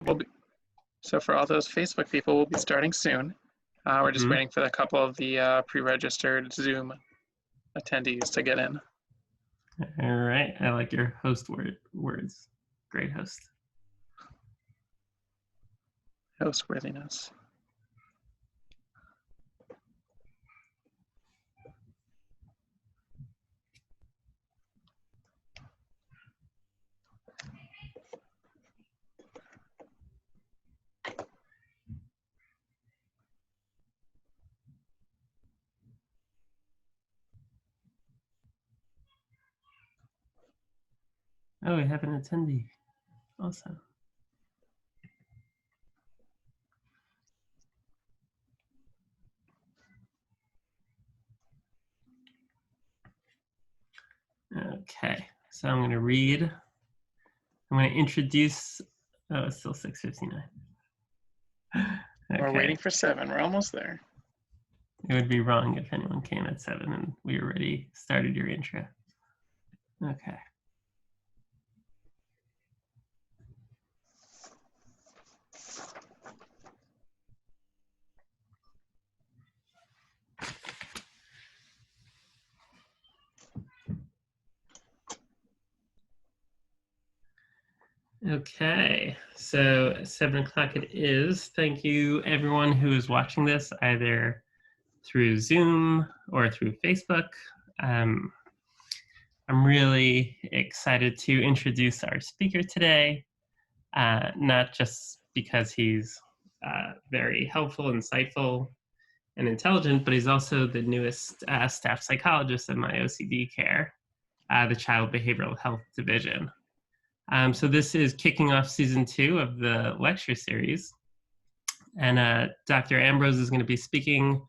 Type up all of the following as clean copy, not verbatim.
We'll be, so for all those Facebook people, we'll be starting soon. We're just waiting for a couple of the pre-registered Zoom attendees to get in. All right, I like your host words. Great host. Host worthiness. Oh, we have an attendee. Awesome. Okay, so I'm going to read. I'm going to introduce. Oh, it's still 6:59. Okay. We're waiting for 7. We're almost there. It would be wrong if anyone came at 7 and we already started your intro. Okay. Okay, so 7 o'clock it is. Thank you everyone who is watching this either through Zoom or through Facebook. I'm really excited to introduce our speaker today, not just because he's very helpful, insightful, and intelligent, but he's also the newest staff psychologist at my OCD care, the Child Behavioral Health Division. So this is kicking off season 2 of the lecture series. And Dr. Ambrose is going to be speaking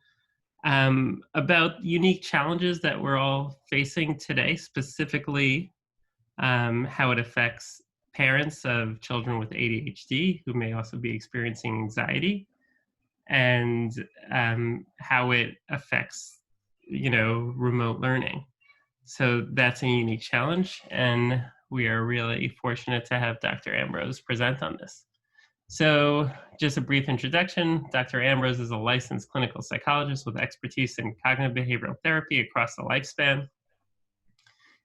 about unique challenges that we're all facing today, specifically how it affects parents of children with ADHD who may also be experiencing anxiety, and how it affects, remote learning. So that's a unique challenge, and we are really fortunate to have Dr. Ambrose present on this. So just a brief introduction, Dr. Ambrose is a licensed clinical psychologist with expertise in cognitive behavioral therapy across the lifespan.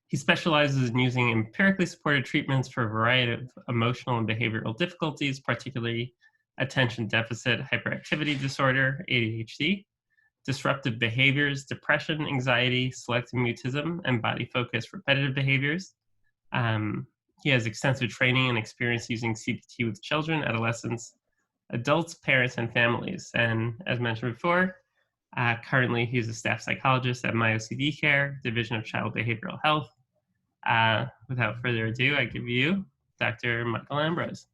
He specializes in using empirically supported treatments for a variety of emotional and behavioral difficulties, particularly attention deficit hyperactivity disorder, ADHD, disruptive behaviors, depression, anxiety, selective mutism, and body focused repetitive behaviors. He has extensive training and experience using CBT with children, adolescents, adults, parents, and families. And as mentioned before, currently he's a staff psychologist at my OCD care, Division of Child Behavioral Health. Without further ado, I give you Dr. Michael Ambrose.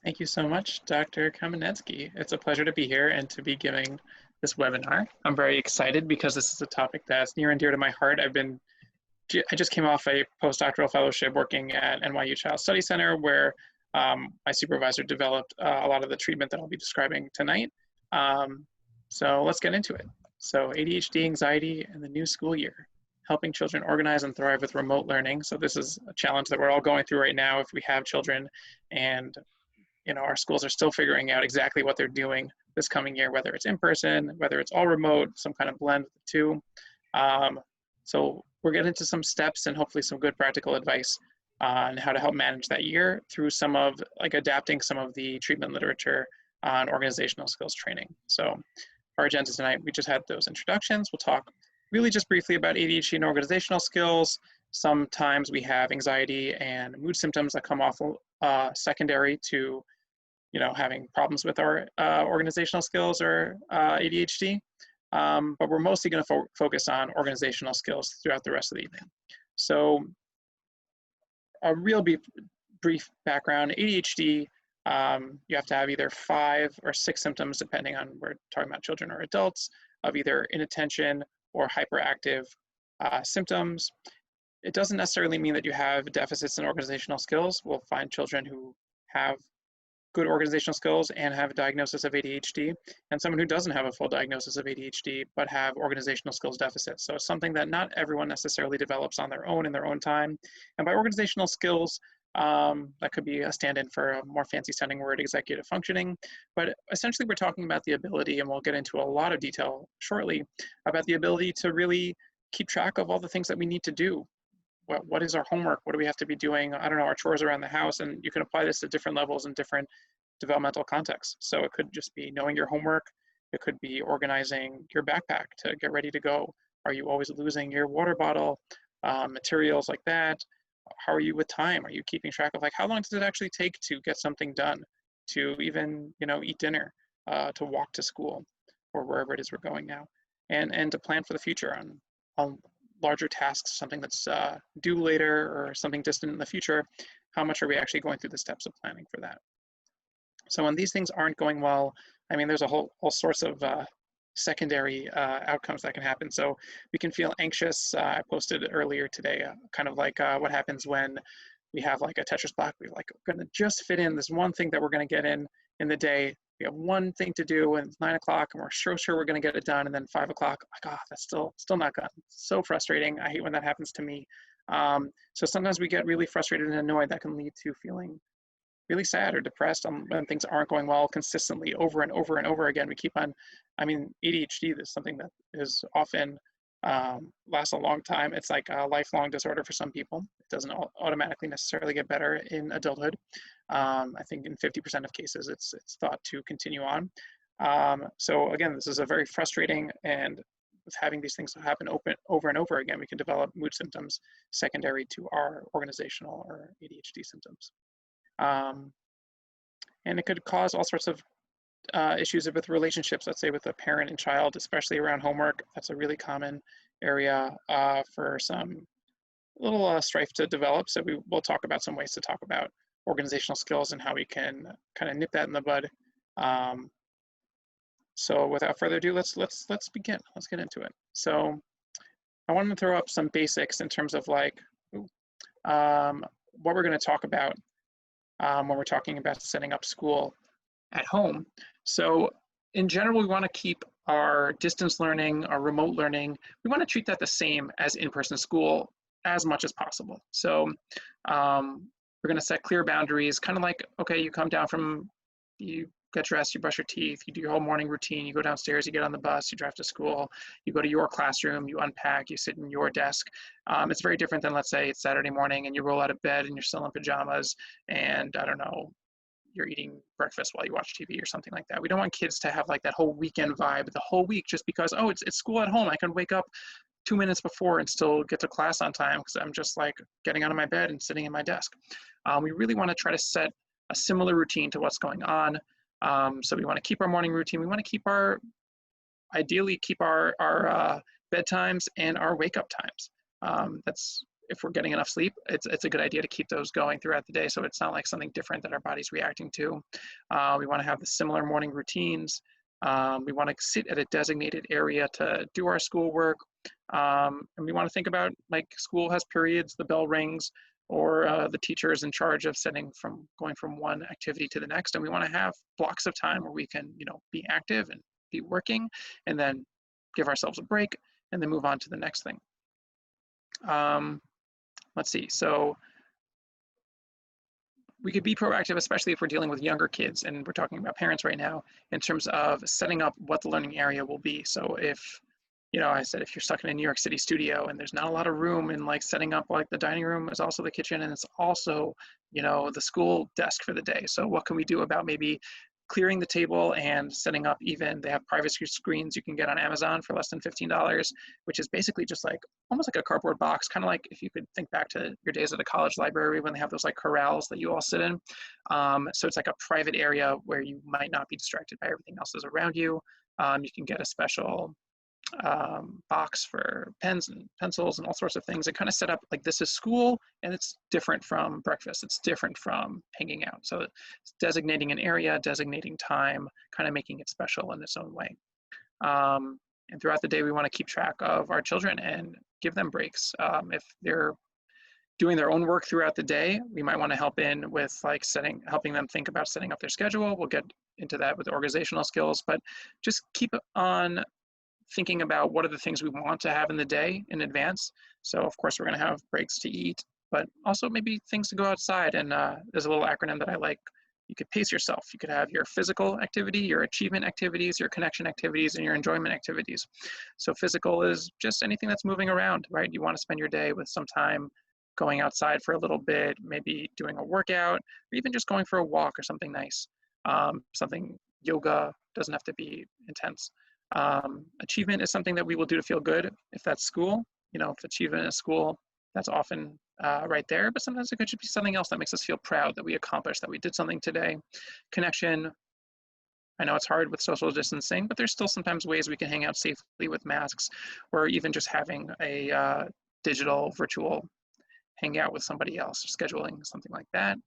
Thank you so much, Dr. Kamenetsky. It's a pleasure to be here and to be giving this webinar. I'm very excited because this is a topic that's near and dear to my heart. I just came off a postdoctoral fellowship working at NYU Child Study Center, where my supervisor developed a lot of the treatment that I'll be describing tonight. So let's get into it. So ADHD, anxiety, and the new school year, helping children organize and thrive with remote learning. So this is a challenge that we're all going through right now if we have children, and our schools are still figuring out exactly what they're doing this coming year, whether it's in person, whether it's all remote, some kind of blend of the two. So we're getting into some steps and hopefully some good practical advice on how to help manage that year through some of adapting some of the treatment literature on organizational skills training. So our agenda tonight, we just had those introductions. We'll talk really just briefly about ADHD and organizational skills. Sometimes we have anxiety and mood symptoms that come off secondary to having problems with our organizational skills or ADHD. But we're mostly going to focus on organizational skills throughout the rest of the evening. So a real brief background, ADHD, you have to have either 5 or 6 symptoms, depending on we're talking about children or adults, of either inattention or hyperactive symptoms. It doesn't necessarily mean that you have deficits in organizational skills. We'll find children who have good organizational skills and have a diagnosis of ADHD, and someone who doesn't have a full diagnosis of ADHD but have organizational skills deficits. So it's something that not everyone necessarily develops on their own in their own time. And by organizational skills, That could be a stand-in for a more fancy sounding word, executive functioning. But essentially we're talking about the ability, and we'll get into a lot of detail shortly, about the ability to really keep track of all the things that we need to do. What is our homework? What do we have to be doing? I don't know, our chores around the house, and you can apply this to different levels and different developmental contexts. So it could just be knowing your homework. It could be organizing your backpack to get ready to go. Are you always losing your water bottle? Materials like that. How are you with time? Are you keeping track of, like, how long does it actually take to get something done, to even, you know, eat dinner, to walk to school, or wherever it is we're going now, and to plan for the future on larger tasks, something that's due later or something distant in the future. How much are we actually going through the steps of planning for that? So when these things aren't going well, I mean, there's all sorts of secondary outcomes that can happen. So we can feel anxious. I posted earlier today, kind of like what happens when we have like a Tetris block. We're like, we're going to just fit in this one thing that we're going to get in the day. We have one thing to do, and it's 9 o'clock, and we're sure we're going to get it done. And then 5 o'clock, like, oh, that's still not done. It's so frustrating. I hate when that happens to me. So sometimes we get really frustrated and annoyed. That can lead to feeling really sad or depressed when things aren't going well consistently over and over and over again. We keep on, I mean, ADHD is something that is often lasts a long time. It's like a lifelong disorder for some people. It doesn't automatically necessarily get better in adulthood. I think in 50% of cases, it's thought to continue on. So again, this is a very frustrating, and with having these things happen over and over again, we can develop mood symptoms secondary to our organizational or ADHD symptoms. And it could cause all sorts of issues with relationships, let's say with a parent and child, especially around homework. That's a really common area for some little strife to develop. So we'll talk about some ways to talk about organizational skills and how we can kind of nip that in the bud. So without further ado, let's begin. Let's get into it. So I want to throw up some basics in terms of like what we're going to talk about when we're talking about setting up school at home. So in general, we want to keep our distance learning, our remote learning, we want to treat that the same as in-person school as much as possible. So we're going to set clear boundaries, kind of like, okay, you come down from, you get dressed, you brush your teeth, you do your whole morning routine, you go downstairs, you get on the bus, you drive to school, you go to your classroom, you unpack, you sit in your desk. It's very different than, let's say, it's Saturday morning and you roll out of bed and you're still in pajamas and, I don't know, you're eating breakfast while you watch TV or something like that. We don't want kids to have like that whole weekend vibe the whole week just because, oh, it's school at home. I can wake up 2 minutes before and still get to class on time because I'm just like getting out of my bed and sitting in my desk. We really want to try to set a similar routine to what's going on. So we want to keep our morning routine. We want to keep ideally keep our bedtimes and our wake up times. That's, if we're getting enough sleep, it's a good idea to keep those going throughout the day so it's not like something different that our body's reacting to. We want to have the similar morning routines. We want to sit at a designated area to do our schoolwork. And we want to think about, like, school has periods, the bell rings, or the teacher is in charge of going from one activity to the next. And we want to have blocks of time where we can, be active and be working, and then give ourselves a break and then move on to the next thing. Let's see. So we could be proactive, especially if we're dealing with younger kids, and we're talking about parents right now, in terms of setting up what the learning area will be. So if, I said, if you're stuck in a New York City studio and there's not a lot of room, and like setting up, like, the dining room is also the kitchen and it's also, the school desk for the day. So what can we do about maybe clearing the table and setting up, even, they have privacy screens you can get on Amazon for less than $15, which is basically just like almost like a cardboard box, kind of like if you could think back to your days at a college library when they have those like corrals that you all sit in. So it's like a private area where you might not be distracted by everything else that's around you. You can get a special box for pens and pencils and all sorts of things, and kind of set up like, this is school and it's different from breakfast, it's different from hanging out. So it's designating an area, designating time, kind of making it special in its own way. And throughout the day, we want to keep track of our children and give them breaks. If they're doing their own work throughout the day, we might want to help in with like helping them think about setting up their schedule. We'll get into that with organizational skills, but just keep on thinking about what are the things we want to have in the day in advance. So of course we're going to have breaks to eat, but also maybe things to go outside. And there's a little acronym that I like. You could pace yourself. You could have your physical activity, your achievement activities, your connection activities, and your enjoyment activities. So physical is just anything that's moving around, right? You want to spend your day with some time going outside for a little bit, maybe doing a workout, or even just going for a walk or something nice. Something yoga, doesn't have to be intense. Achievement is something that we will do to feel good. If that's school, if achievement is school, that's often right there, but sometimes it could just be something else that makes us feel proud that we accomplished, that we did something today. Connection, I know it's hard with social distancing, but there's still sometimes ways we can hang out safely with masks, or even just having a digital, virtual hangout with somebody else, scheduling something like that,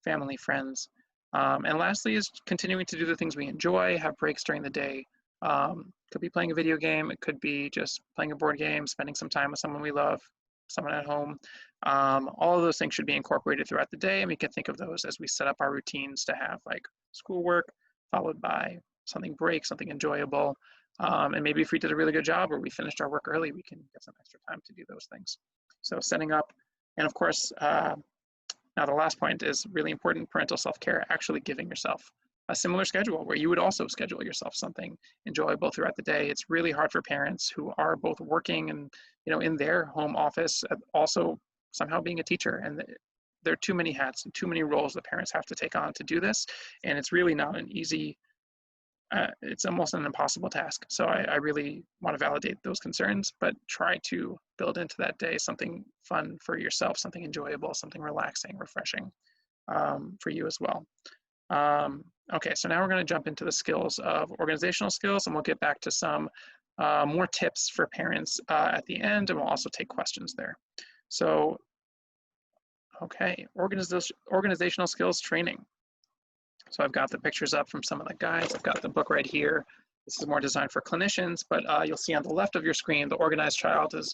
family, friends. And lastly is continuing to do the things we enjoy, have breaks during the day. Could be playing a video game, it could be just playing a board game, spending some time with someone we love, someone at home. All of those things should be incorporated throughout the day, and we can think of those as we set up our routines to have like schoolwork followed by something break, something enjoyable. And maybe if we did a really good job or we finished our work early, we can get some extra time to do those things. So setting up, and of course, now the last point is really important, parental self-care, actually giving yourself a similar schedule where you would also schedule yourself something enjoyable throughout the day. It's really hard for parents who are both working and in their home office, also somehow being a teacher, and there are too many hats and too many roles that parents have to take on to do this, and it's really not an easy, it's almost an impossible task. So I really want to validate those concerns, but try to build into that day something fun for yourself, something enjoyable, something relaxing, refreshing for you as well. Okay, so now we're going to jump into the skills of organizational skills, and we'll get back to some more tips for parents at the end, and we'll also take questions there. So, okay, organizational skills training. So I've got the pictures up from some of the guides. I've got the book right here. This is more designed for clinicians, but you'll see on the left of your screen, The Organized Child is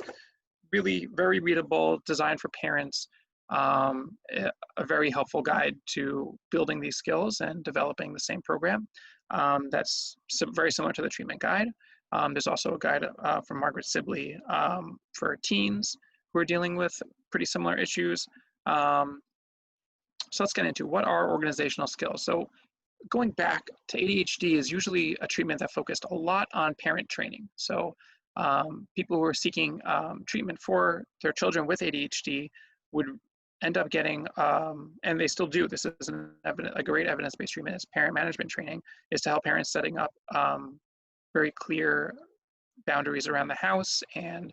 really very readable, designed for parents. A very helpful guide to building these skills and developing the same program. That's very similar to the treatment guide. There's also a guide from Margaret Sibley for teens who are dealing with pretty similar issues. So let's get into what are organizational skills. So going back to ADHD is usually a treatment that focused a lot on parent training. So people who are seeking treatment for their children with ADHD would end up getting, and they still do, this is a great evidence-based treatment, is parent management training, is to help parents setting up very clear boundaries around the house and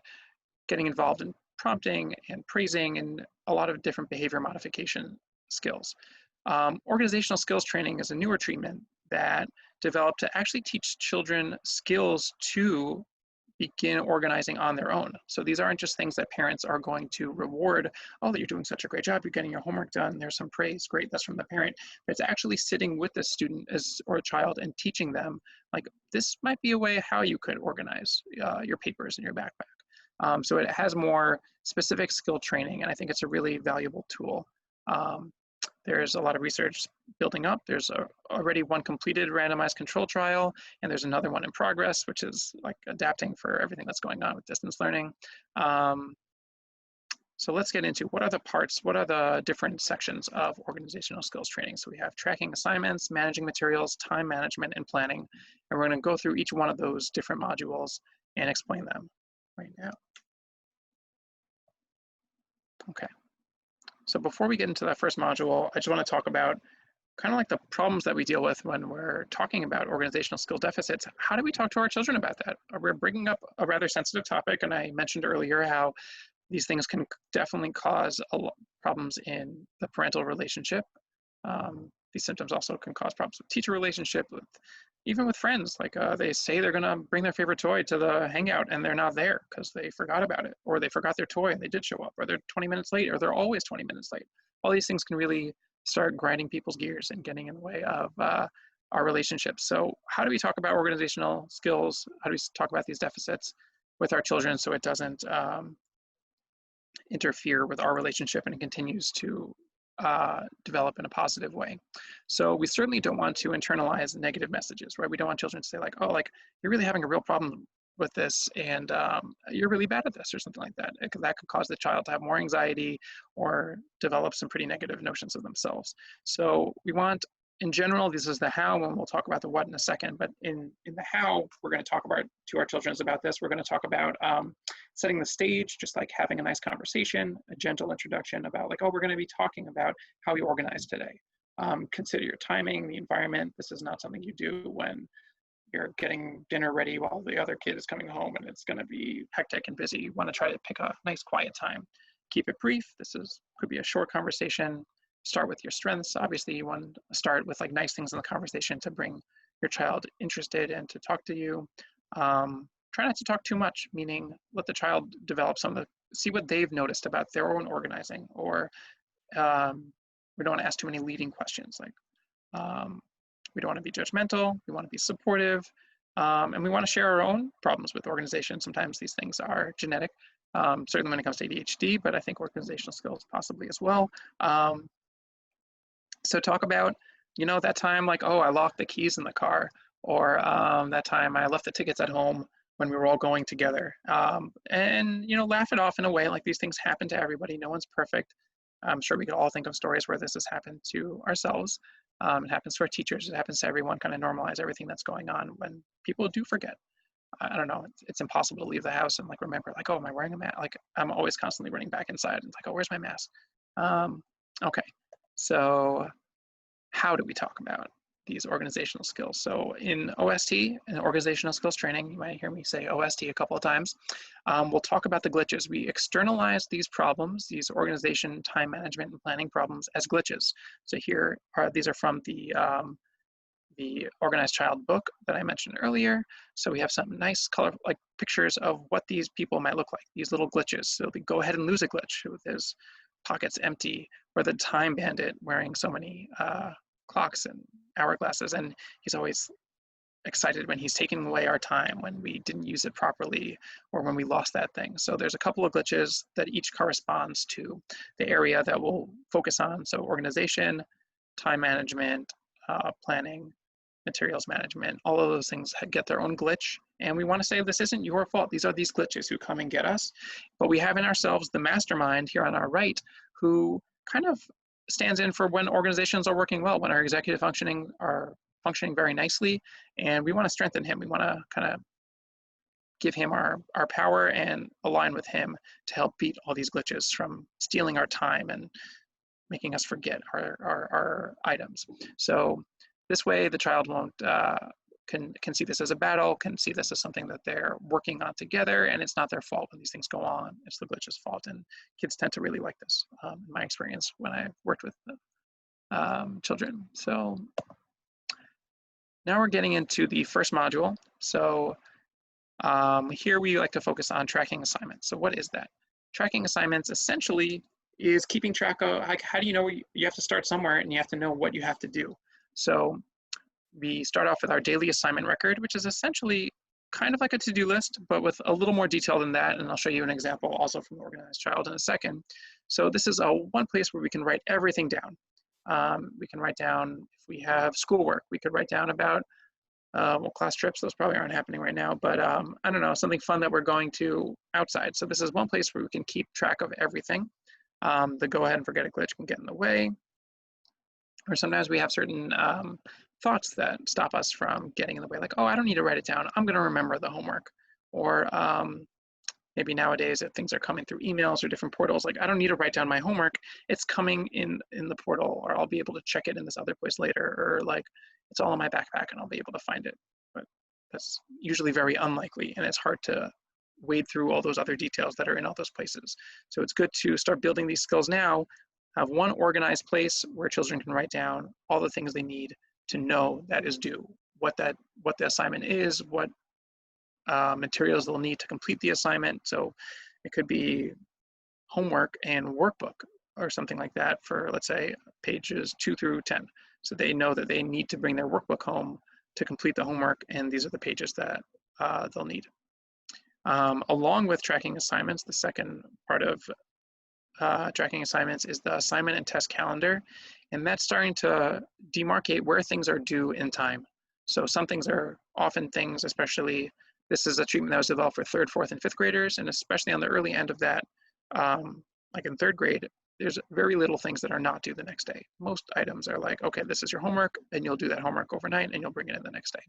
getting involved in prompting and praising and a lot of different behavior modification skills. Organizational skills training is a newer treatment that developed to actually teach children skills to begin organizing on their own. So these aren't just things that parents are going to reward. Oh, you're doing such a great job, you're getting your homework done, there's some praise, great, that's from the parent. But it's actually sitting with the student or a child and teaching them, like, this might be a way how you could organize your papers in your backpack. So it has more specific skill training, and I think it's a really valuable tool. There's a lot of research building up. There's already one completed randomized control trial, and there's another one in progress, which is like adapting for everything that's going on with distance learning. So let's get into what are the parts, what are the different sections of organizational skills training. So we have tracking assignments, managing materials, time management, and planning. And we're going to go through each one of those different modules and explain them right now. Okay. So before we get into that first module, I just want to talk about kind of like the problems that we deal with when we're talking about organizational skill deficits. How do we talk to our children about that? We're bringing up a rather sensitive topic, and I mentioned earlier how these things can definitely cause problems in the parental relationship. These symptoms also can cause problems with teacher relationship, even with friends. Like they say they're gonna bring their favorite toy to the hangout and they're not there because they forgot about it, or they forgot their toy and they did show up, or they're 20 minutes late, or they're always 20 minutes late. All these things can really start grinding people's gears and getting in the way of our relationships. So how do we talk about organizational skills? How do we talk about these deficits with our children so it doesn't interfere with our relationship and it continues to develop in a positive way? So we certainly don't want to internalize negative messages, right? We don't want children to say like, oh, like you're really having a real problem with this, and you're really bad at this or something like that. That could cause the child to have more anxiety or develop some pretty negative notions of themselves. So we want, in general, this is the how, and we'll talk about the what in a second, but in the how, we're going to talk about to our children about this. We're going to talk about setting the stage, just like having a nice conversation, a gentle introduction about like, oh, we're going to be talking about how we organize today. Consider your timing, the environment. This is not something you do when you're getting dinner ready while the other kid is coming home and it's going to be hectic and busy. You want to try to pick a nice quiet time. Keep it brief. Could be a short conversation. Start with your strengths. Obviously, you want to start with like nice things in the conversation to bring your child interested and to talk to you. Try not to talk too much, meaning let the child develop see what they've noticed about their own organizing, or we don't want to ask too many leading questions. Like we don't want to be judgmental. We want to be supportive, and we want to share our own problems with organization. Sometimes these things are genetic, certainly when it comes to ADHD, but I think organizational skills possibly as well. So talk about, that time like, oh, I locked the keys in the car, or that time I left the tickets at home when we were all going together. And, laugh it off in a way like these things happen to everybody. No one's perfect. I'm sure we could all think of stories where this has happened to ourselves. It happens to our teachers. It happens to everyone. Kind of normalize everything that's going on when people do forget. I don't know. It's impossible to leave the house and like remember like, oh, am I wearing a mask? Like I'm always constantly running back inside and it's like, oh, where's my mask? Okay. So how do we talk about these organizational skills? So in OST, in organizational skills training, you might hear me say OST a couple of times. We'll talk about the glitches. We externalize these problems, these organization, time management, and planning problems as glitches. So these are from the Organized Child book that I mentioned earlier. So we have some nice colorful like pictures of what these people might look like, these little glitches. So they go ahead and lose a glitch with his pockets empty, or the time bandit wearing so many clocks and hourglasses, and he's always excited when he's taking away our time when we didn't use it properly or when we lost that thing. So there's a couple of glitches that each corresponds to the area that we'll focus on. So organization, time management, planning, materials management, all of those things get their own glitch. And we want to say this isn't your fault. These are these glitches who come and get us. But we have in ourselves the mastermind here on our right who kind of stands in for when organizations are working well, when our executive functioning are functioning very nicely, and we want to strengthen him. We want to kind of give him our power and align with him to help beat all these glitches from stealing our time and making us forget our items. So this way the child won't can see this as a battle, can see this as something that they're working on together, and it's not their fault when these things go on. It's the glitch's fault, and kids tend to really like this, in my experience when I worked with children. So now we're getting into the first module. So here we like to focus on tracking assignments. So what is that? Tracking assignments essentially is keeping track of, like, how do you know you have to start somewhere and you have to know what you have to do. So we start off with our daily assignment record, which is essentially kind of like a to-do list, but with a little more detail than that. And I'll show you an example also from the Organized Child in a second. So this is one place where we can write everything down. We can write down, if we have schoolwork, we could write down about, well, class trips, those probably aren't happening right now, but I don't know, something fun that we're going to outside. So this is one place where we can keep track of everything. The go ahead and forget a glitch can get in the way. Or sometimes we have certain thoughts that stop us from getting in the way, like, oh, I don't need to write it down. I'm going to remember the homework. Or maybe nowadays if things are coming through emails or different portals, like, I don't need to write down my homework. It's coming in the portal, or I'll be able to check it in this other place later, or like it's all in my backpack and I'll be able to find it. But that's usually very unlikely, and it's hard to wade through all those other details that are in all those places. So it's good to start building these skills now, have one organized place where children can write down all the things they need to know that is due, what the assignment is, what materials they'll need to complete the assignment. So it could be homework and workbook or something like that for, let's say, pages 2 through 10. So they know that they need to bring their workbook home to complete the homework, and these are the pages that they'll need. Along with tracking assignments, the second part of tracking assignments is the assignment and test calendar, and that's starting to demarcate where things are due in time. So some things are often things, especially This is a treatment that was developed for 3rd, 4th, and 5th graders, and especially on the early end of that, like in 3rd grade, there's very little things that are not due the next day. Most items are like, okay, this is your homework, and you'll do that homework overnight, and you'll bring it in the next day.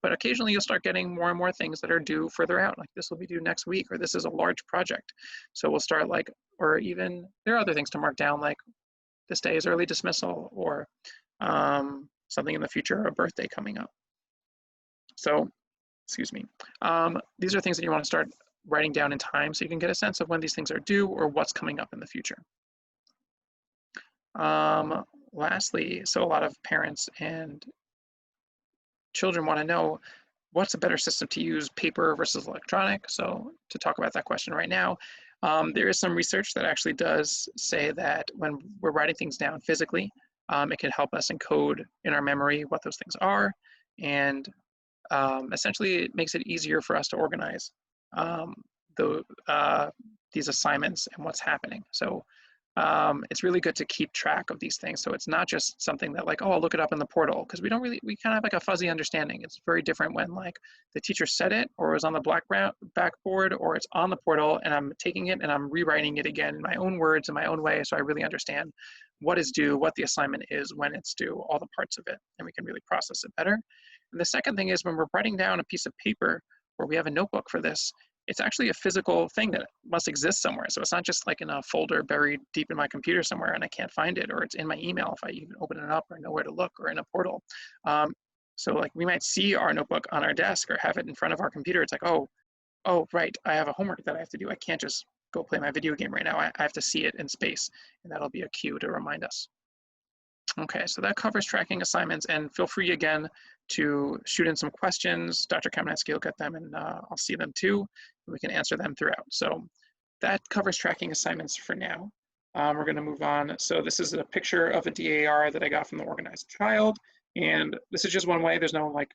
But occasionally you'll start getting more and more things that are due further out, like this will be due next week, or this is a large project. So we'll start like, or even there are other things to mark down, like this day is early dismissal, or something in the future, a birthday coming up. So, excuse me. These are things that you want to start writing down in time so you can get a sense of when these things are due or what's coming up in the future. Lastly, so a lot of parents and children want to know what's a better system to use, paper versus electronic. So to talk about that question right now, there is some research that actually does say that when we're writing things down physically, it can help us encode in our memory what those things are. And essentially it makes it easier for us to organize these assignments and what's happening. So it's really good to keep track of these things. So it's not just something that like, oh, I'll look it up in the portal, because we kind of have like a fuzzy understanding. It's very different when like the teacher said it, or it was on the blackboard, or it's on the portal and I'm taking it and I'm rewriting it again in my own words, in my own way. So I really understand what is due, what the assignment is, when it's due, all the parts of it, and we can really process it better. And the second thing is when we're writing down a piece of paper, or we have a notebook for this, it's actually a physical thing that must exist somewhere. So it's not just like in a folder buried deep in my computer somewhere and I can't find it, or it's in my email if I even open it up or know where to look, or in a portal. So like we might see our notebook on our desk or have it in front of our computer. It's like, oh, right, I have a homework that I have to do. I can't just go play my video game right now. I have to see it in space, and that'll be a cue to remind us. Okay, so that covers tracking assignments, and feel free again to shoot in some questions. Dr. Kamenetsky will get them, and I'll see them too, and we can answer them throughout. So that covers tracking assignments for now. We're gonna move on. So this is a picture of a DAR that I got from the Organized Child, and this is just one way. There's no like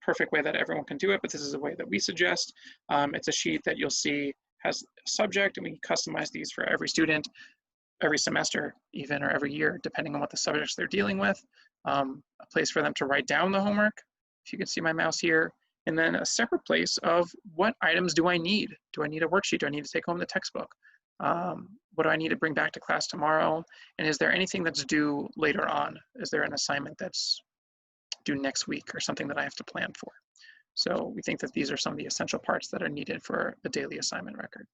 perfect way that everyone can do it, but this is a way that we suggest. It's a sheet that you'll see has a subject, and we customize these for every student, every semester even, or every year, depending on what the subjects they're dealing with. A place for them to write down the homework, if you can see my mouse here, and then a separate place of what items do I need? Do I need a worksheet? Do I need to take home the textbook? What do I need to bring back to class tomorrow? And is there anything that's due later on? Is there an assignment that's due next week or something that I have to plan for? So we think that these are some of the essential parts that are needed for a daily assignment record.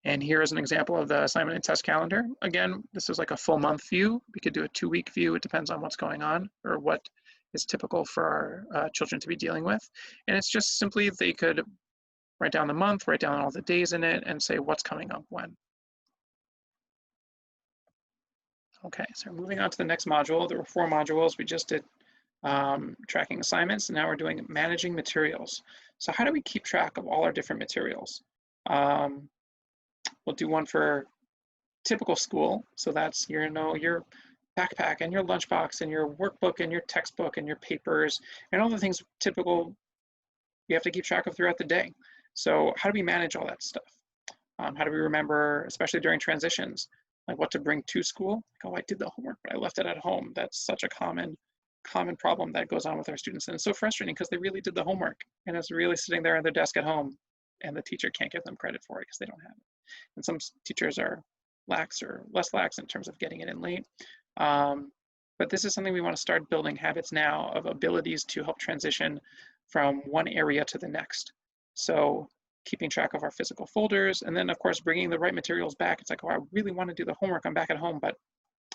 And here is an example of the assignment and test calendar. Again, this is like a full month view. We could do a 2-week view. It depends on what's going on or what is typical for our children to be dealing with. And it's just simply they could write down the month, write down all the days in it, and say what's coming up when. Okay, so moving on to the next module. There were 4 modules. We just did tracking assignments, and now we're doing managing materials. So how do we keep track of all our different materials? We'll do one for typical school. So that's your backpack and your lunchbox and your workbook and your textbook and your papers and all the things typical you have to keep track of throughout the day. So how do we manage all that stuff? How do we remember, especially during transitions, like what to bring to school? Like, oh, I did the homework, but I left it at home. That's such a common problem that goes on with our students. And it's so frustrating because they really did the homework and it's really sitting there at their desk at home and the teacher can't give them credit for it because they don't have it. And some teachers are lax or less lax in terms of getting it in late. But this is something we want to start building habits now of abilities to help transition from one area to the next. So keeping track of our physical folders, and then of course bringing the right materials back. It's like, oh, I really want to do the homework. I'm back at home, but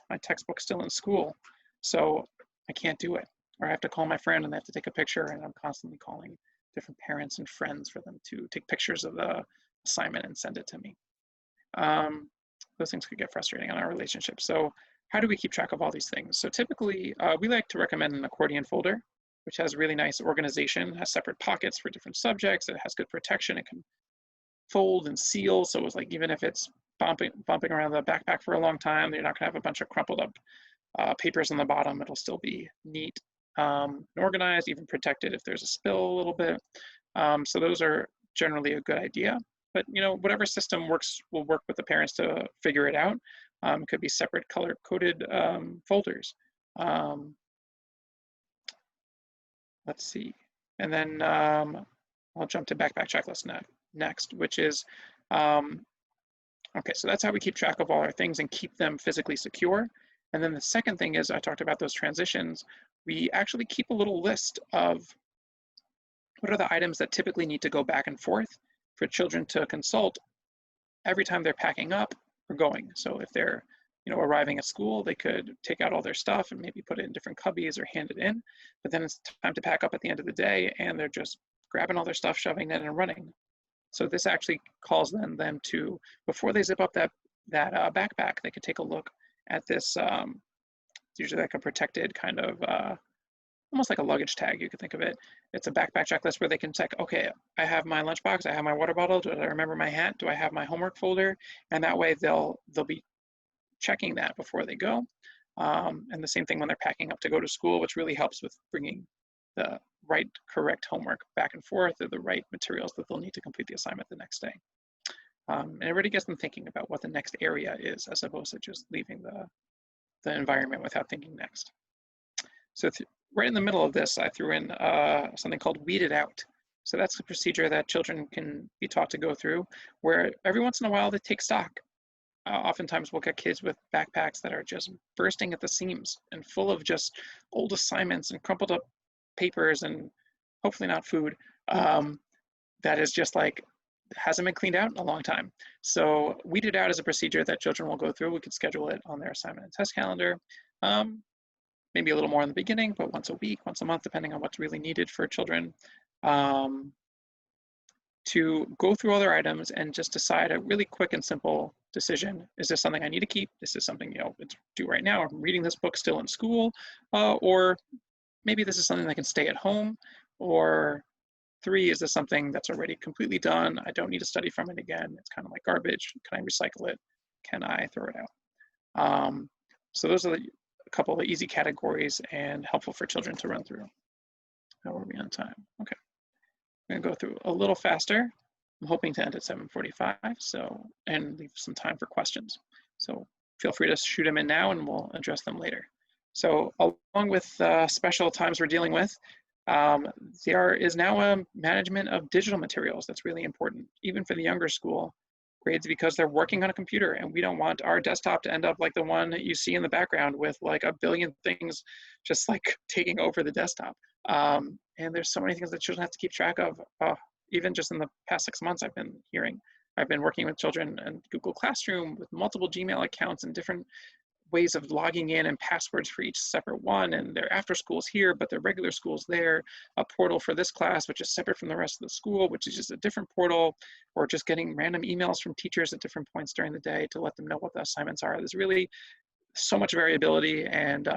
my textbook's still in school, so I can't do it. Or I have to call my friend and they have to take a picture, and I'm constantly calling different parents and friends for them to take pictures of the assignment and send it to me. Those things could get frustrating on our relationship. So how do we keep track of all these things? So typically we like to recommend an accordion folder, which has really nice organization, has separate pockets for different subjects. It has good protection. It can fold and seal. So it's like, even if it's bumping around the backpack for a long time, you're not gonna have a bunch of crumpled up papers on the bottom. It'll still be neat and organized, even protected if there's a spill a little bit. So those are generally a good idea. But whatever system works will work with the parents to figure it out. It could be separate color-coded folders. Let's see. And then I'll jump to backpack checklist next, which is, okay, so that's how we keep track of all our things and keep them physically secure. And then the second thing is, I talked about those transitions. We actually keep a little list of what are the items that typically need to go back and forth for children to consult every time they're packing up or going. So if they're, arriving at school, they could take out all their stuff and maybe put it in different cubbies or hand it in. But then it's time to pack up at the end of the day, and they're just grabbing all their stuff, shoving it, and running. So this actually calls them to, before they zip up that backpack, they could take a look at this. It's usually like a protected kind of, almost like a luggage tag, you could think of it. It's a backpack checklist where they can check, okay, I have my lunchbox, I have my water bottle, do I remember my hat, do I have my homework folder? And that way they'll be checking that before they go. And the same thing when they're packing up to go to school, which really helps with bringing the right, correct homework back and forth, or the right materials that they'll need to complete the assignment the next day. And it really gets them thinking about what the next area is, as opposed to just leaving the environment without thinking next. So right in the middle of this, I threw in something called Weed It Out. So that's a procedure that children can be taught to go through, where every once in a while they take stock. Oftentimes we'll get kids with backpacks that are just bursting at the seams and full of just old assignments and crumpled up papers and hopefully not food. That is just like, hasn't been cleaned out in a long time. So Weed It Out is a procedure that children will go through. We could schedule it on their assignment and test calendar. Maybe a little more in the beginning, but once a week, once a month, depending on what's really needed for children, to go through all their items and just decide a really quick and simple decision. Is this something I need to keep? This is something, it's due right now. I'm reading this book still in school, or maybe this is something that can stay at home, or 3, is this something that's already completely done? I don't need to study from it again. It's kind of like garbage. Can I recycle it? Can I throw it out? So those are a couple of easy categories and helpful for children to run through. How are we on time? Okay. I'm gonna go through a little faster. I'm hoping to end at 7:45, and leave some time for questions. So feel free to shoot them in now and we'll address them later. So along with special times we're dealing with, there is now a management of digital materials that's really important, even for the younger school grades, because they're working on a computer, and we don't want our desktop to end up like the one that you see in the background with like a billion things just like taking over the desktop. And there's so many things that children have to keep track of. Even just in the past 6 months, I've been working with children in Google Classroom with multiple Gmail accounts and different ways of logging in and passwords for each separate one, and their after schools here, but their regular schools there, a portal for this class, which is separate from the rest of the school, which is just a different portal, or just getting random emails from teachers at different points during the day to let them know what the assignments are. There's really so much variability, and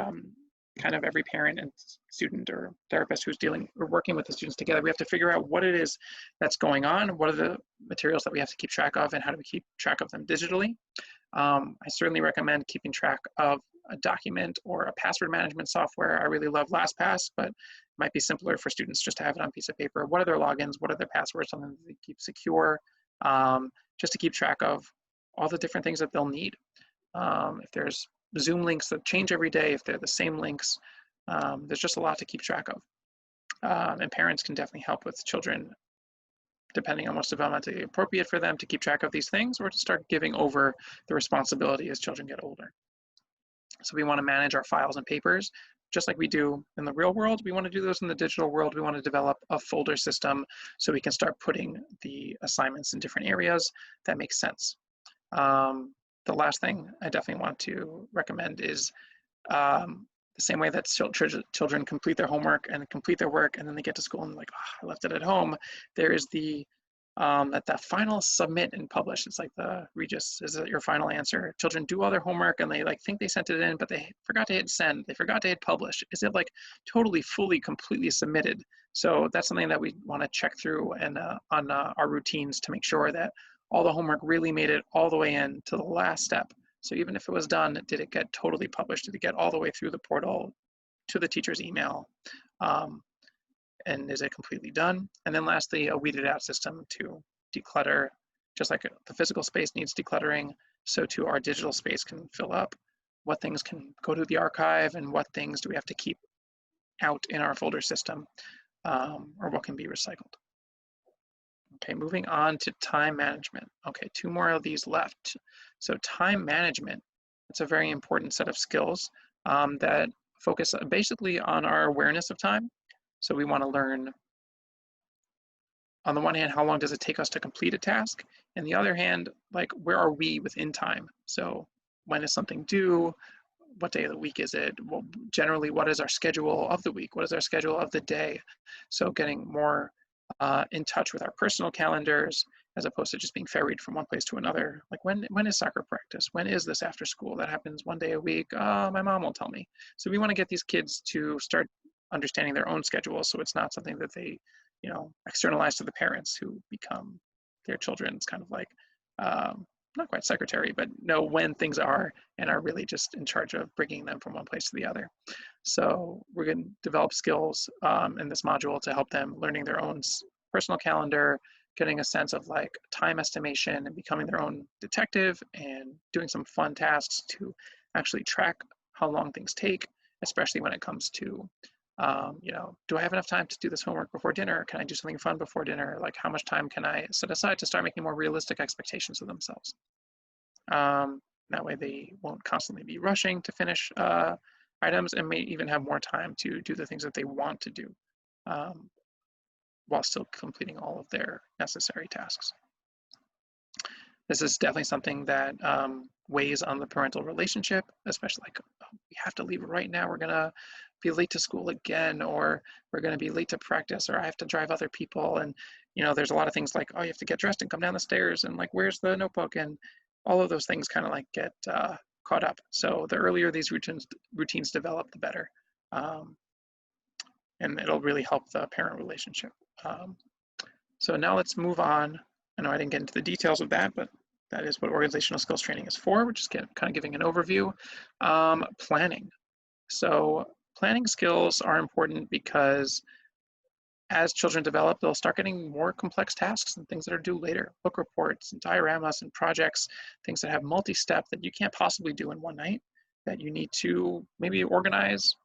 kind of every parent and student or therapist who's dealing or working with the students together, we have to figure out what it is that's going on, what are the materials that we have to keep track of, and how do we keep track of them digitally. I certainly recommend keeping track of a document or a password management software. I really love LastPass, but it might be simpler for students just to have it on a piece of paper. What are their logins? What are their passwords? Something that they keep secure, just to keep track of all the different things that they'll need. If there's Zoom links that change every day, if they're the same links, there's just a lot to keep track of. And parents can definitely help with children, depending on what's developmentally appropriate for them, to keep track of these things, or to start giving over the responsibility as children get older. So we want to manage our files and papers just like we do in the real world. We want to do those in the digital world. We want to develop a folder system so we can start putting the assignments in different areas that make sense. The last thing I definitely want to recommend is the same way that children complete their homework and complete their work, and then they get to school and like, oh, I left it at home. There is the that final submit and publish. It's like the Regis, is it your final answer? Children do all their homework and they like think they sent it in, but they forgot to hit send. They forgot to hit publish. Is it like totally, fully, completely submitted? So that's something that we want to check through and on our routines to make sure that all the homework really made it all the way in to the last step. So even if it was done, did it get totally published? Did it get all the way through the portal to the teacher's email? And is it completely done? And then lastly, a weeded out system to declutter, just like the physical space needs decluttering, so too our digital space can fill up. What things can go to the archive and what things do we have to keep out in our folder system? or what can be recycled. Okay, moving on to time management. Okay, 2 more of these left. So time management, it's a very important set of skills that focus basically on our awareness of time. So we want to learn, on the one hand, how long does it take us to complete a task? And the other hand, like, where are we within time? So when is something due? What day of the week is it? Well, generally, what is our schedule of the week? What is our schedule of the day? So getting more in touch with our personal calendars as opposed to just being ferried from one place to another. Like when is soccer practice? When is this after school? That happens one day a week. Oh, my mom will tell me. So we want to get these kids to start understanding their own schedules, so it's not something that they, externalize to the parents who become their children's kind of like not quite secretary, but know when things are and are really just in charge of bringing them from one place to the other. So we're going to develop skills in this module to help them learning their own personal calendar, getting a sense of like time estimation and becoming their own detective and doing some fun tasks to actually track how long things take, especially when it comes to, do I have enough time to do this homework before dinner? Can I do something fun before dinner? Like how much time can I set aside to start making more realistic expectations of themselves? That way they won't constantly be rushing to finish items and may even have more time to do the things that they want to do while still completing all of their necessary tasks. This is definitely something that weighs on the parental relationship, especially like, oh, we have to leave right now. We're gonna be late to school again, or we're gonna be late to practice, or I have to drive other people. And, there's a lot of things like, oh, you have to get dressed and come down the stairs and like, where's the notebook? And all of those things kind of like get caught up. So the earlier these routines develop, the better. And it'll really help the parent relationship. So now let's move on. I know I didn't get into the details of that, but that is what organizational skills training is for, which is kind of giving an overview. Planning. So planning skills are important because as children develop, they'll start getting more complex tasks and things that are due later, book reports and dioramas and projects, things that have multi-step that you can't possibly do in one night, that you need to maybe organize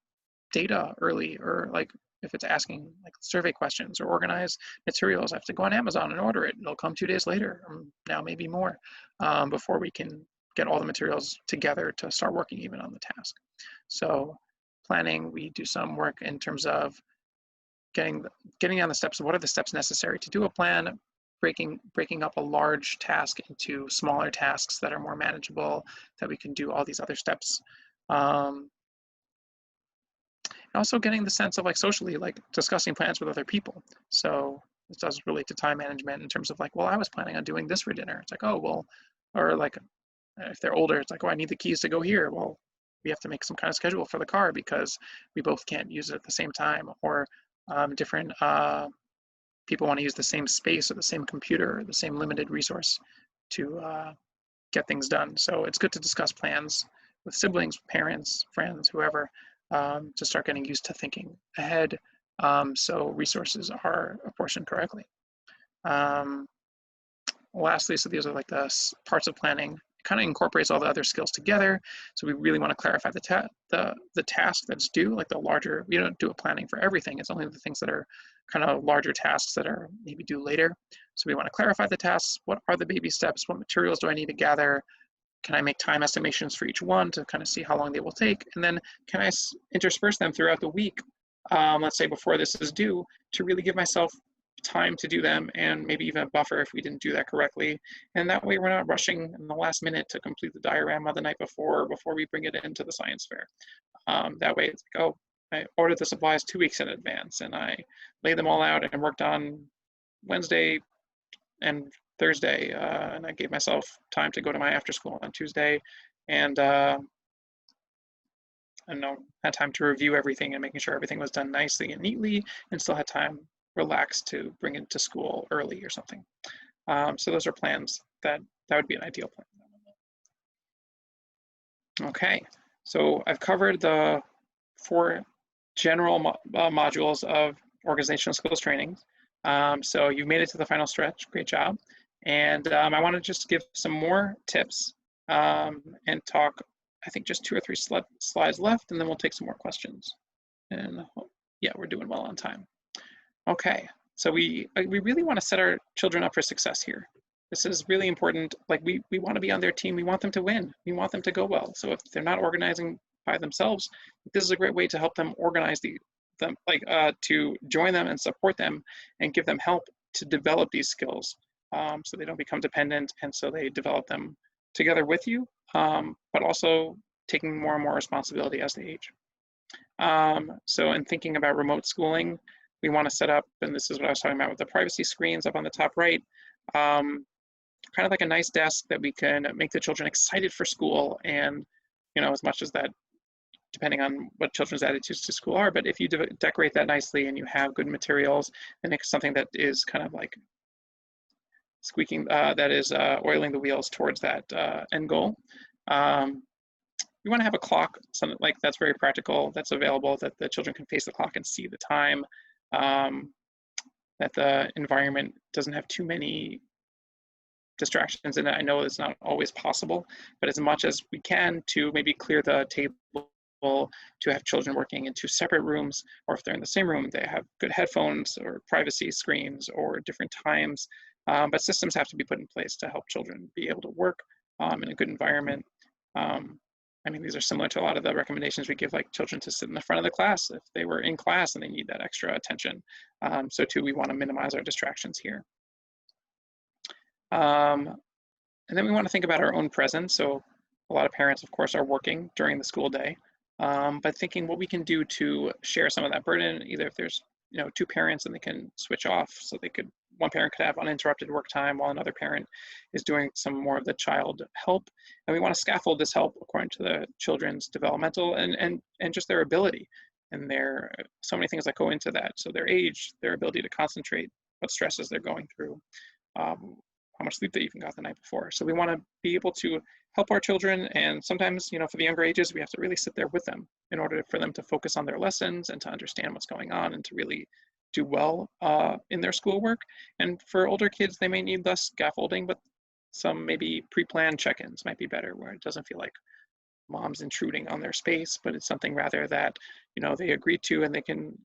data early, or like if it's asking like survey questions, or organize materials, I have to go on Amazon and order it. It'll come 2 days later, or now maybe more, before we can get all the materials together to start working even on the task. So planning, we do some work in terms of getting down the steps of what are the steps necessary to do a plan, breaking up a large task into smaller tasks that are more manageable, that we can do all these other steps. Also getting the sense of like socially, like discussing plans with other people. So this does relate to time management in terms of like, well, I was planning on doing this for dinner. It's like, oh, well, or like if they're older, it's like, oh, I need the keys to go here. Well, we have to make some kind of schedule for the car because we both can't use it at the same time, or different people want to use the same space or the same computer or the same limited resource to get things done. So it's good to discuss plans with siblings, parents, friends, whoever, to start getting used to thinking ahead, so resources are apportioned correctly. Lastly, so these are like the parts of planning. It kind of incorporates all the other skills together. So we really want to clarify the task that's due, like the larger, we don't do a planning for everything. It's only the things that are kind of larger tasks that are maybe due later. So we want to clarify the tasks. What are the baby steps? What materials do I need to gather? Can I make time estimations for each one to kind of see how long they will take? And then can I intersperse them throughout the week, let's say before this is due, to really give myself time to do them, and maybe even a buffer if we didn't do that correctly. And that way we're not rushing in the last minute to complete the diorama the night before we bring it into the science fair. That way it's like, oh, I ordered the supplies 2 weeks in advance and I laid them all out and worked on Wednesday and Thursday, and I gave myself time to go to my after school on Tuesday, and had time to review everything and making sure everything was done nicely and neatly, and still had time relaxed to bring it to school early or something. So those are plans that would be an ideal plan. Okay, so I've covered the 4 general modules of organizational skills training. So you made it to the final stretch. Great job. And I want to just give some more tips and talk, I think just 2 or 3 slides left, and then we'll take some more questions. And yeah, we're doing well on time. Okay, so we really want to set our children up for success here. This is really important. Like we want to be on their team. We want them to win. We want them to go well. So if they're not organizing by themselves, this is a great way to help them organize them, like to join them and support them and give them help to develop these skills, so they don't become dependent, and so they develop them together with you, but also taking more and more responsibility as they age. So in thinking about remote schooling, we want to set up, and this is what I was talking about with the privacy screens up on the top right, kind of like a nice desk that we can make the children excited for school. And, as much as that, depending on what children's attitudes to school are, but if you decorate that nicely and you have good materials and make something that is kind of like squeaking, that is oiling the wheels towards that end goal. We want to have a clock, something like that's very practical, that's available, that the children can face the clock and see the time, that the environment doesn't have too many distractions in it. I know it's not always possible, but as much as we can to maybe clear the table, to have children working in two separate rooms, or if they're in the same room, they have good headphones or privacy screens or different times. But systems have to be put in place to help children be able to work in a good environment. I mean, these are similar to a lot of the recommendations we give, like children to sit in the front of the class if they were in class and they need that extra attention. So too, we want to minimize our distractions here. And then we want to think about our own presence. So a lot of parents, of course, are working during the school day, but thinking what we can do to share some of that burden, either if there's two parents and they can switch off, so one parent could have uninterrupted work time while another parent is doing some more of the child help. And we want to scaffold this help according to the children's developmental and just their ability. And there are so many things that go into that. So their age, their ability to concentrate, what stresses they're going through, how much sleep they even got the night before. So we want to be able to help our children. And sometimes, for the younger ages, we have to really sit there with them in order for them to focus on their lessons and to understand what's going on and to really do well in their schoolwork. And for older kids, they may need less scaffolding, but some maybe pre-planned check-ins might be better, where it doesn't feel like mom's intruding on their space, but it's something rather that, they agreed to, and they can,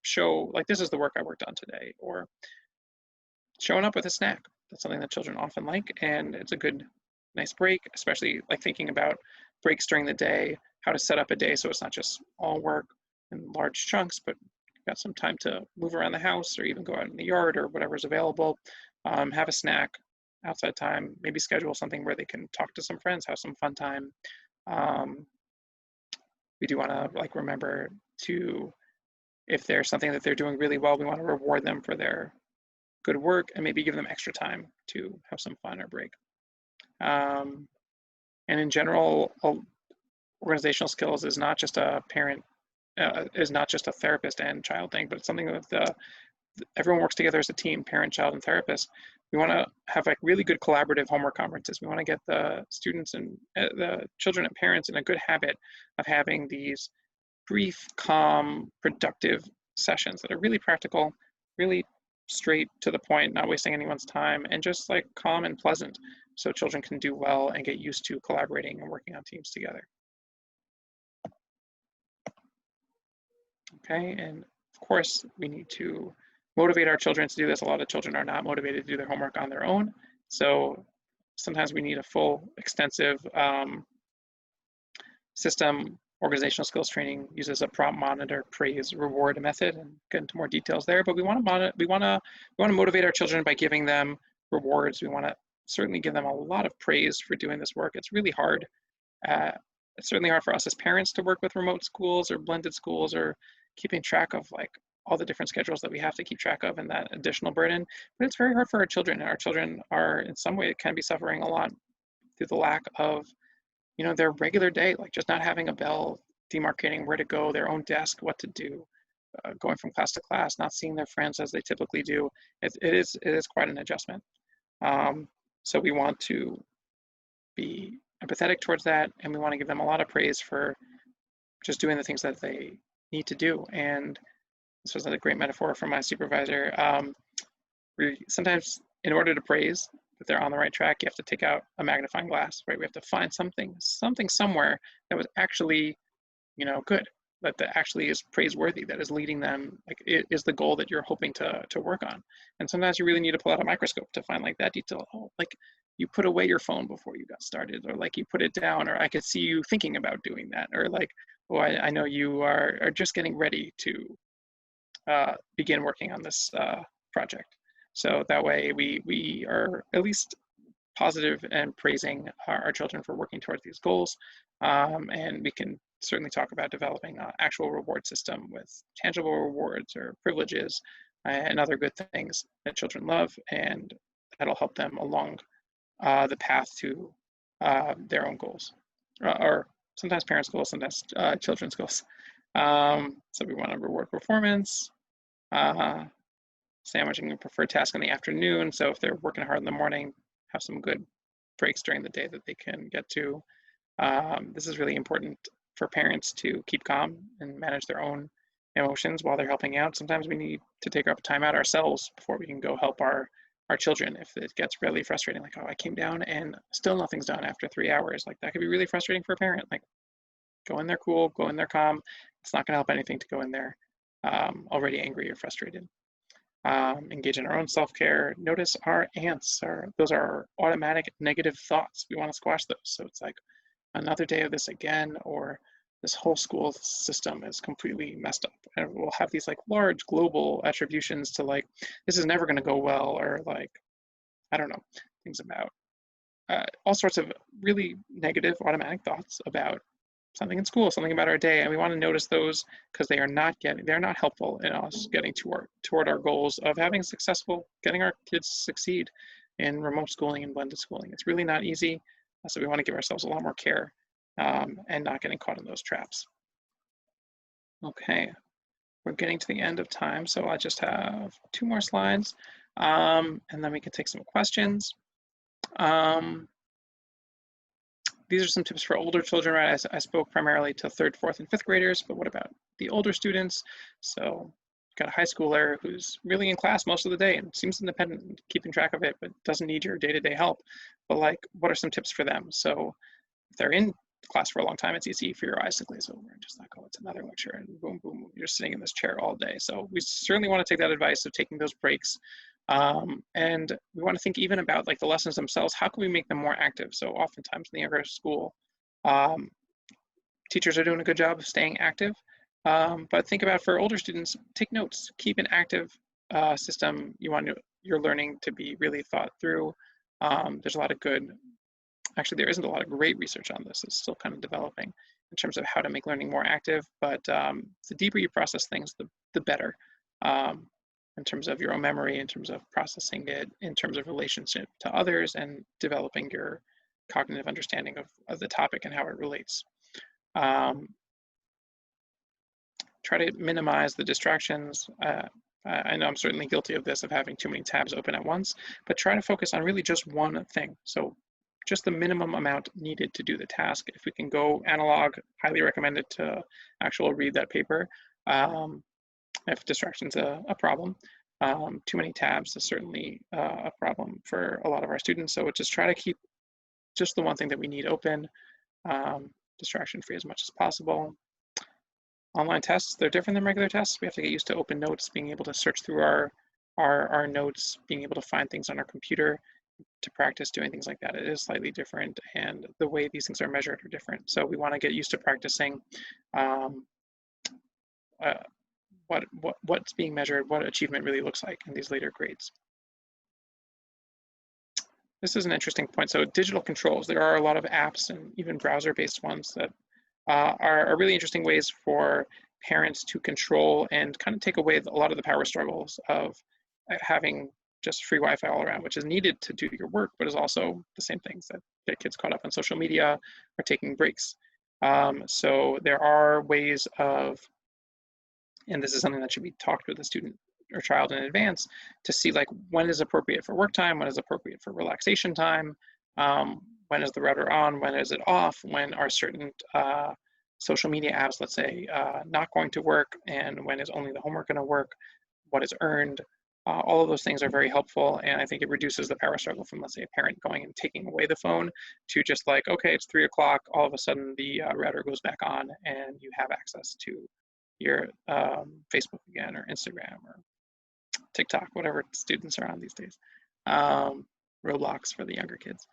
show like, this is the work I worked on today, or showing up with a snack. That's something that children often like, and it's a good, nice break, especially like thinking about breaks during the day, how to set up a day so it's not just all work in large chunks, but you've got some time to move around the house or even go out in the yard or whatever's available, have a snack, outside time, maybe schedule something where they can talk to some friends, have some fun time. We do want to remember to, if there's something that they're doing really well, we want to reward them for their good work and maybe give them extra time to have some fun or break. And in general, organizational skills is not just a therapist and child thing, but it's something that everyone works together as a team, parent, child, and therapist. We want to have really good collaborative homework conferences. We want to get the students and the children and parents in a good habit of having these brief, calm, productive sessions that are really practical, really straight to the point, not wasting anyone's time, and just calm and pleasant, so children can do well and get used to collaborating and working on teams together. Okay, and of course, we need to motivate our children to do this. A lot of children are not motivated to do their homework on their own, so sometimes we need a full, extensive system. Organizational skills training uses a prompt, monitor, praise, reward method, and get into more details there. But we want to motivate our children by giving them rewards. We want to certainly give them a lot of praise for doing this work. It's really hard. It's certainly hard for us as parents to work with remote schools or blended schools, or keeping track of all the different schedules that we have to keep track of and that additional burden. But it's very hard for our children. Our children are, in some way, can be suffering a lot through the lack of their regular day, just not having a bell demarcating where to go, their own desk, what to do, going from class to class, not seeing their friends as they typically do. It is quite an adjustment. So we want to be empathetic towards that, and we want to give them a lot of praise for just doing the things that they need to do. And this was a great metaphor from my supervisor. Sometimes, in order to praise that they're on the right track, you have to take out a magnifying glass, right? We have to find something somewhere that was actually, good. that actually is praiseworthy, that is leading them, like it is the goal that you're hoping to work on. And sometimes you really need to pull out a microscope to find like that detail. Oh, like you put away your phone before you got started, or like you put it down, or I could see you thinking about doing that, or like, oh, I know you are just getting ready to begin working on this project. So that way we are at least positive and praising our children for working towards these goals. And we can certainly talk about developing an actual reward system with tangible rewards or privileges and other good things that children love, and that'll help them along the path to their own goals, or sometimes parents' goals, sometimes children's goals. So we want to reward performance, sandwiching a preferred task in the afternoon. So if they're working hard in the morning, have some good breaks during the day that they can get to. This is really important for parents to keep calm and manage their own emotions while they're helping out. Sometimes we need to take up time out ourselves before we can go help our children. If it gets really frustrating, like, oh, I came down and still nothing's done after 3 hours, like that could be really frustrating for a parent. Like, go in there cool, go in there calm. It's not going to help anything to go in there already angry or frustrated. Engage in our own self-care. Notice our ants. Those are our automatic negative thoughts. We want to squash those. So it's like, another day of this again, or this whole school system is completely messed up. And we'll have these like large global attributions to like, this is never going to go well, or like, I don't know, things about all sorts of really negative automatic thoughts about something in school, something about our day, and we want to notice those because they're not helpful in us getting toward our goals of getting our kids to succeed in remote schooling and blended schooling. It's really not easy, so we want to give ourselves a lot more care and not getting caught in those traps. Okay, we're getting to the end of time, so I just have 2 more slides, and then we can take some questions. These are some tips for older children, right? I spoke primarily to 3rd, 4th, and 5th graders, but what about the older students? So got a high schooler who's really in class most of the day and seems independent and keeping track of it, but doesn't need your day-to-day help. But like, what are some tips for them? So if they're in class for a long time, it's easy for your eyes to glaze over and just like, oh, it's another lecture, and boom, boom, boom, you're sitting in this chair all day. So we certainly want to take that advice of taking those breaks. And we want to think even about like the lessons themselves. How can we make them more active? So oftentimes in the younger school, teachers are doing a good job of staying active. But think about for older students, take notes, keep an active system. Your learning to be really thought through. There's a lot of actually there isn't a lot of great research on this. It's still kind of developing in terms of how to make learning more active, but the deeper you process things, the better. In terms of your own memory, in terms of processing it, in terms of relationship to others, and developing your cognitive understanding of the topic and how it relates. Try to minimize the distractions. I know I'm certainly guilty of this, of having too many tabs open at once, but try to focus on really just one thing. So just the minimum amount needed to do the task. If we can go analog, highly recommend it to actually read that paper. If distraction's a problem. Too many tabs is certainly a problem for a lot of our students. So just try to keep just the one thing that we need open, distraction free as much as possible. Online tests, they're different than regular tests. We have to get used to open notes, being able to search through our notes, being able to find things on our computer to practice doing things like that. It is slightly different, and the way these things are measured are different. So we want to get used to practicing what's being measured, what achievement really looks like in these later grades. This is an interesting point. So digital controls, there are a lot of apps and even browser-based ones that are really interesting ways for parents to control and kind of take away a lot of the power struggles of having just free Wi-Fi all around, which is needed to do your work, but is also the same things that get kids caught up on social media or taking breaks. So there are ways of, and this is something that should be talked with the student or child in advance to see like when is appropriate for work time, when is appropriate for relaxation time, when is the router on, when is it off, when are certain social media apps, let's say, not going to work, and when is only the homework going to work, what is earned, All of those things are very helpful, and I think it reduces the power struggle from, let's say, a parent going and taking away the phone to just like, okay, it's 3 o'clock, all of a sudden the router goes back on and you have access to your Facebook again, or Instagram, or TikTok, whatever students are on these days. Roblox for the younger kids.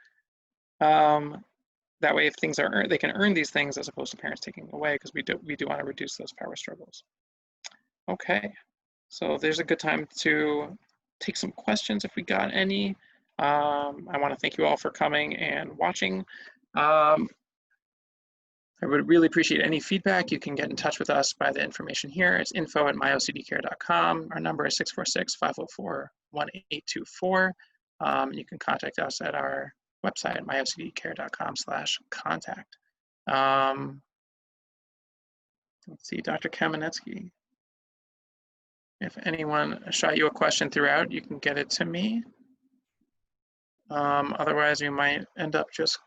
That way, if things are earned, they can earn these things as opposed to parents taking away, because we do want to reduce those power struggles. Okay, so there's a good time to take some questions if we got any. I want to thank you all for coming and watching. I would really appreciate any feedback. You can get in touch with us by the information here. It's info@myocdcare.com. Our number is 646-504-1824. You can contact us at our website, myocdcare.com/contact. Let's see, Dr. Kamenetsky. If anyone shot you a question throughout, you can get it to me. Otherwise, we might end up just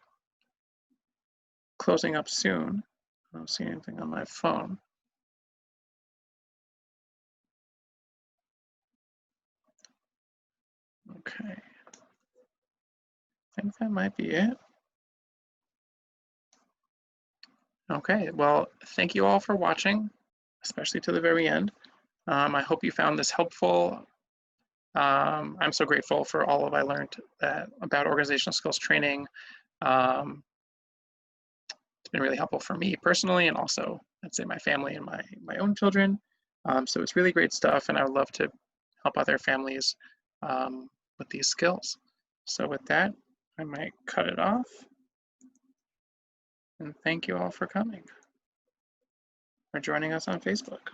closing up soon. I don't see anything on my phone. Okay. I think that might be it. Okay, well, thank you all for watching, especially to the very end. I hope you found this helpful. I'm so grateful for all of I learned about organizational skills training. It's been really helpful for me personally, and also, I'd say, my family and my own children. So it's really great stuff, and I would love to help other families with these skills. So with that, I might cut it off. And thank you all for coming, for joining us on Facebook.